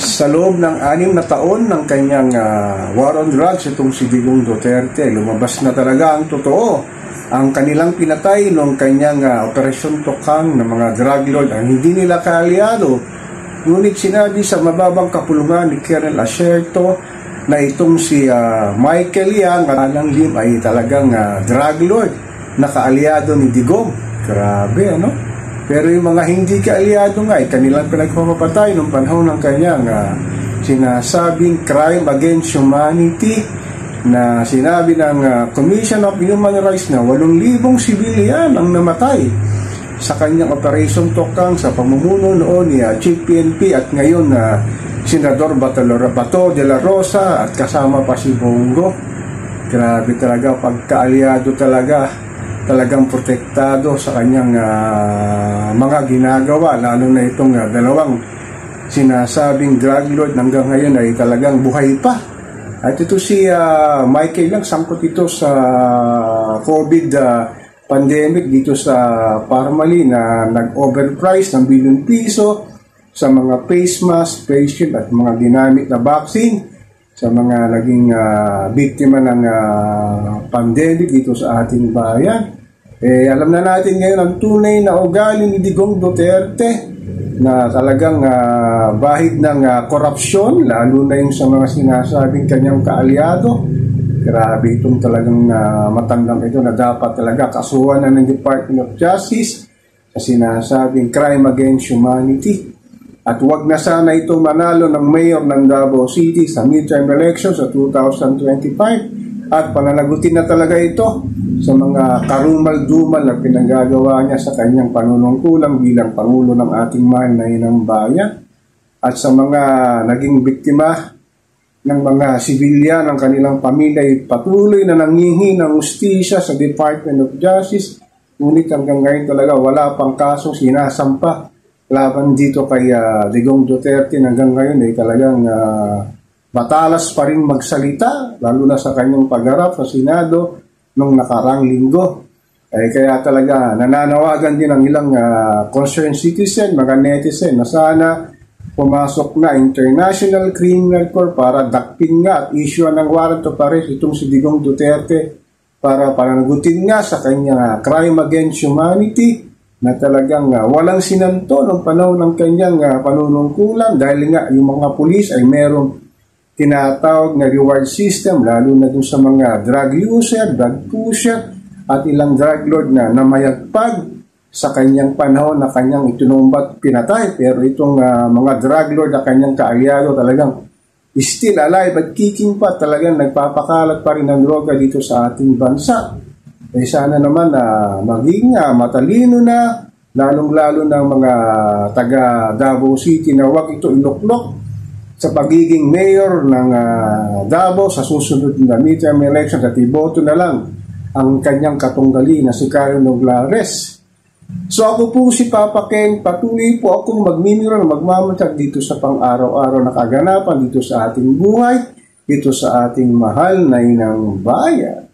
Sa loob ng 6 na taon ng kanyang war on drugs, itong si Digong Duterte, lumabas na talaga ang totoo. Ang kanilang pinatay noong kanyang Operasyon Tokang ng mga drug lord ang hindi nila kaalyado. Ngunit sinabi sa mababang kapulungan ni Colonel Asierto na itong si Michael Yang at Alang Lim ay talagang drug lord na kaalyado ni Digong. Grabe, ano? Pero yung mga hindi kaalyado nga ay kanilang pinagpapatay noong panahon ng kanyang sinasabing crime against humanity na sinabi ng Commission of Human Rights na 8,000 sibilyan ang namatay sa kanyang Operation Tokang sa pamumuno noon ni Chief PNP at ngayon na Senador Bato de la Rosa at kasama pa si Bongo. Grabe talaga, pagkaalyado talagang protektado sa kanyang mga ginagawa, lalo na itong dalawang sinasabing drug lord hanggang ngayon ay talagang buhay pa. At ito si Michael lang, sangkot ito sa COVID pandemic dito sa Parmali na nag-overprice ng bilyon piso sa mga face mask, face shield at mga ginamit na vaccine sa mga naging biktima ng pandemic dito sa ating bayan. Alam na natin ngayon ang tunay na ugali ni Digong Duterte na talagang bahid ng korupsyon, lalo na yung sa mga sinasabing kanyang kaalyado. Grabe itong talagang matandang ito na dapat talaga kasuhan na ng Department of Justice sa sinasabing crime against humanity. At wag na sana itong manalo ng mayor ng Davao City sa midterm elections sa 2025 at pananagutin na talaga ito sa mga karumal-dumal na pinagagawa niya sa kanyang panunungkulan bilang Pangulo ng ating mahal na inang bayan at sa mga naging biktima ng mga sibilyan ng kanilang pamilya ay patuloy na nanghihingi ng hustisya sa Department of Justice, ngunit hanggang ngayon talaga wala pang kasong sinasampa laban dito kay Digong Duterte. Hanggang ngayon ay talagang matalas pa rin magsalita, lalo na sa kanyang pagharap sa Senado nung nakarang linggo. Kaya talaga nananawagan din ang ilang concerned citizen, mga netizen, na sana pumasok na International Criminal Court para dakpin nga at issue ng warrant of arrest itong si Digong Duterte para pananagutin nga sa kanyang crime against humanity na talagang walang sinanto ng panahon ng kanyang panunungkulan dahil nga yung mga pulis ay merong tinatawag na reward system, lalo na dun sa mga drug user, drug pusher at ilang drug lord na namayagpag sa kanyang panahon na kanyang itinumbat pinatay. Pero itong mga drug lord na kanyang kaalyado talagang still alive at kicking pa, talagang nagpapakalat pa rin ng droga dito sa ating bansa. Sana naman maging matalino na, lalong-lalo ng mga taga Davao City na wag ito iluklok sa pagiging mayor ng Davao sa susunod na midterm election at iboto na lang ang kanyang katunggali na si Karen Noglares. So ako po si Papa Ken, patuloy po akong magmimiro na magmamatag dito sa pang-araw-araw na kaganapan dito sa ating buhay, dito sa ating mahal na inang bayan.